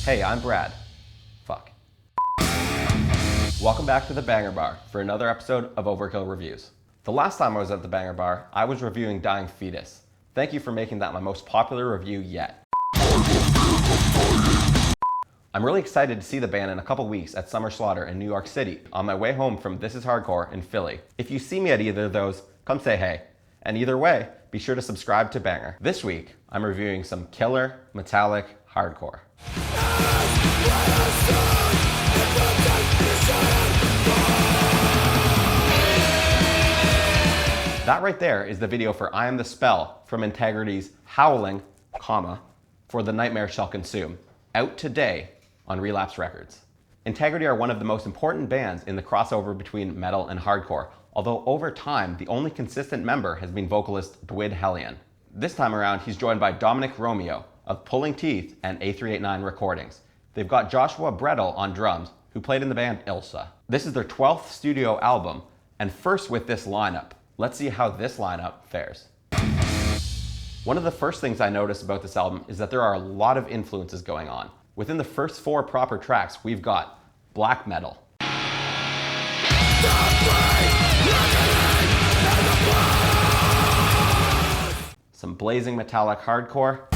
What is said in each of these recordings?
Hey, I'm Brad. Fuck. Welcome back to the Banger Bar for another episode of Overkill Reviews. The last time I was at the Banger Bar, I was reviewing Dying Fetus. Thank you for making that my most popular review yet. I'm really excited to see the band in a couple weeks at Summer Slaughter in New York City on my way home from This Is Hardcore in Philly. If you see me at either of those, come say hey. And either way, be sure to subscribe to Banger. This week, I'm reviewing some killer, metallic hardcore. That right there is the video for I Am the Spell from Integrity's Howling, For the Nightmare Shall Consume, out today on Relapse Records. Integrity are one of the most important bands in the crossover between metal and hardcore, although over time, the only consistent member has been vocalist Dwid Hellion. This time around, he's joined by Dominic Romeo of Pulling Teeth and A389 Recordings. They've got Joshua Brettel on drums, who played in the band Ilsa. This is their 12th studio album, and first with this lineup. Let's see how this lineup fares. One of the first things I noticed about this album is that there are a lot of influences going on. Within the first 4 proper tracks, we've got black metal, some blazing metallic hardcore,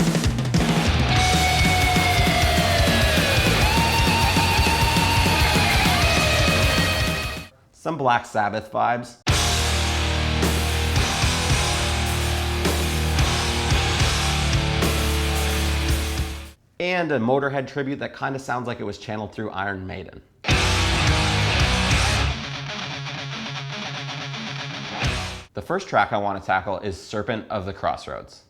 some Black Sabbath vibes, and a Motorhead tribute that kind of sounds like it was channeled through Iron Maiden. The first track I want to tackle is Serpent of the Crossroads.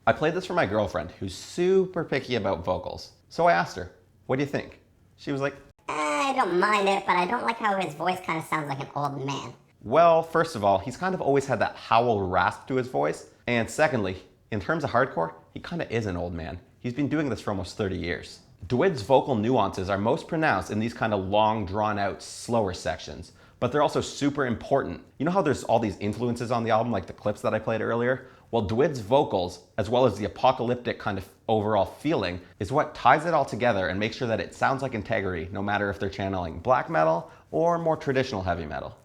I played this for my girlfriend, who's super picky about vocals. So I asked her, what do you think? She was like, I don't mind it, but I don't like how his voice kind of sounds like an old man. Well, first of all, he's kind of always had that howl rasp to his voice. And secondly, in terms of hardcore, he kind of is an old man. He's been doing this for almost 30 years. Dwid's vocal nuances are most pronounced in these kind of long, drawn-out, slower sections, but they're also super important. You know how there's all these influences on the album, like the clips that I played earlier? Well, Dwid's vocals, as well as the apocalyptic kind of overall feeling, is what ties it all together and makes sure that it sounds like Integrity, no matter if they're channeling black metal or more traditional heavy metal.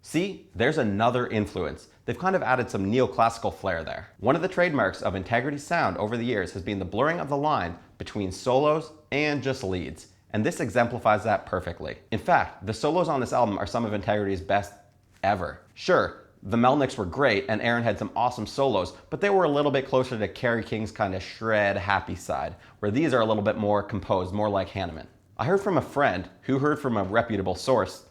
See, there's another influence. They've kind of added some neoclassical flair there. One of the trademarks of Integrity's sound over the years has been the blurring of the line between solos and just leads, and this exemplifies that perfectly. In fact, the solos on this album are some of Integrity's best ever. Sure, the Melnicks were great and Aaron had some awesome solos, but they were a little bit closer to Kerry King's kind of shred happy side, where these are a little bit more composed, more like Hanneman. I heard from a friend who heard from a reputable source,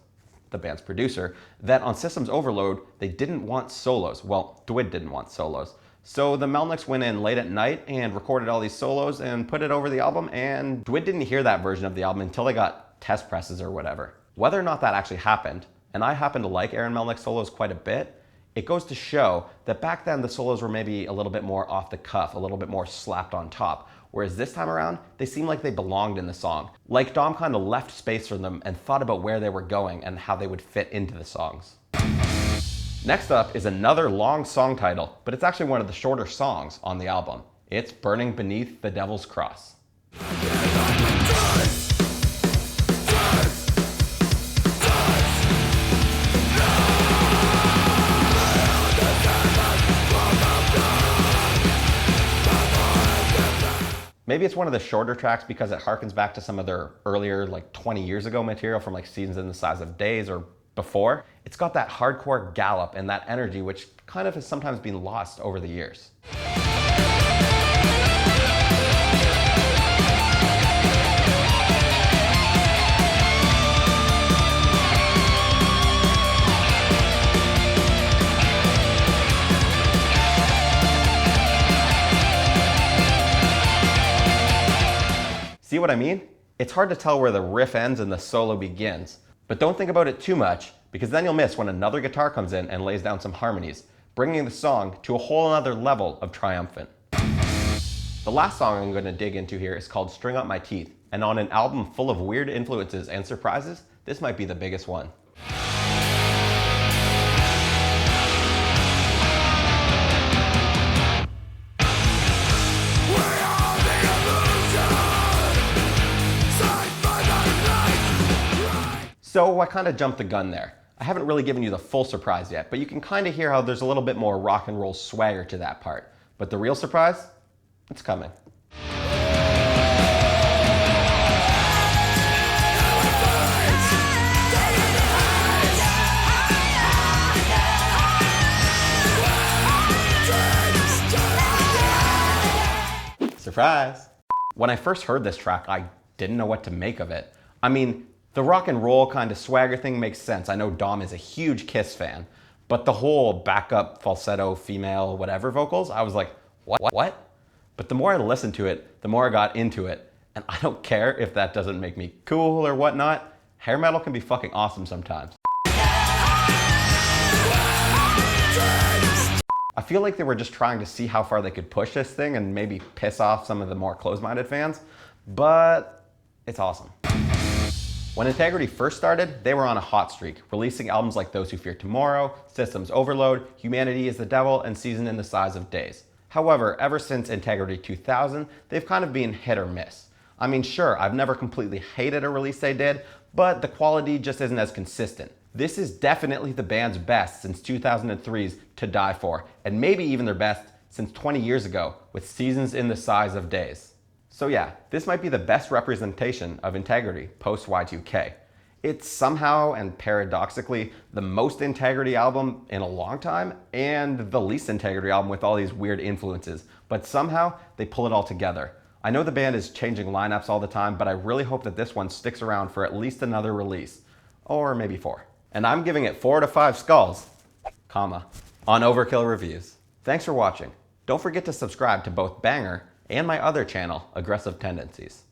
the band's producer, that on Systems Overload, they didn't want solos. Well, Dwid didn't want solos. So the Melnicks went in late at night and recorded all these solos and put it over the album, and Dwid didn't hear that version of the album until they got test presses or whatever. Whether or not that actually happened, and I happen to like Aaron Melnick's solos quite a bit, it goes to show that back then the solos were maybe a little bit more off the cuff, a little bit more slapped on top. Whereas this time around, they seem like they belonged in the song. Like Dom kind of left space for them and thought about where they were going and how they would fit into the songs. Next up is another long song title, but it's actually one of the shorter songs on the album. It's Burning Beneath the Devil's Cross. Maybe it's one of the shorter tracks because it harkens back to some of their earlier, like 20 years ago material from like Seasons in the Size of Days or before. It's got that hardcore gallop and that energy which kind of has sometimes been lost over the years. what I mean? It's hard to tell where the riff ends and the solo begins. But don't think about it too much, because then you'll miss when another guitar comes in and lays down some harmonies, bringing the song to a whole other level of triumphant. The last song I'm going to dig into here is called String Up My Teeth, and on an album full of weird influences and surprises, this might be the biggest one. So I kind of jumped the gun there. I haven't really given you the full surprise yet, but you can kind of hear how there's a little bit more rock and roll swagger to that part. But the real surprise? It's coming. Surprise! When I first heard this track, I didn't know what to make of it. I mean, the rock and roll kind of swagger thing makes sense. I know Dom is a huge Kiss fan, but the whole backup falsetto female whatever vocals, I was like, what? But the more I listened to it, the more I got into it. And I don't care if that doesn't make me cool or whatnot. Hair metal can be fucking awesome sometimes. I feel like they were just trying to see how far they could push this thing and maybe piss off some of the more closed-minded fans, but it's awesome. When Integrity first started, they were on a hot streak, releasing albums like Those Who Fear Tomorrow, Systems Overload, Humanity is the Devil, and Season in the Size of Days. However, ever since Integrity 2000, they've kind of been hit or miss. I mean, sure, I've never completely hated a release they did, but the quality just isn't as consistent. This is definitely the band's best since 2003's To Die For, and maybe even their best since 20 years ago with Seasons in the Size of Days. So yeah, this might be the best representation of Integrity post Y2K. It's somehow and paradoxically the most Integrity album in a long time and the least Integrity album with all these weird influences, but somehow they pull it all together. I know the band is changing lineups all the time, but I really hope that this one sticks around for at least another release, or maybe 4. And I'm giving it 4 to 5 skulls, comma, on Overkill Reviews. Thanks for watching. Don't forget to subscribe to both Banger and my other channel, Aggressive Tendencies.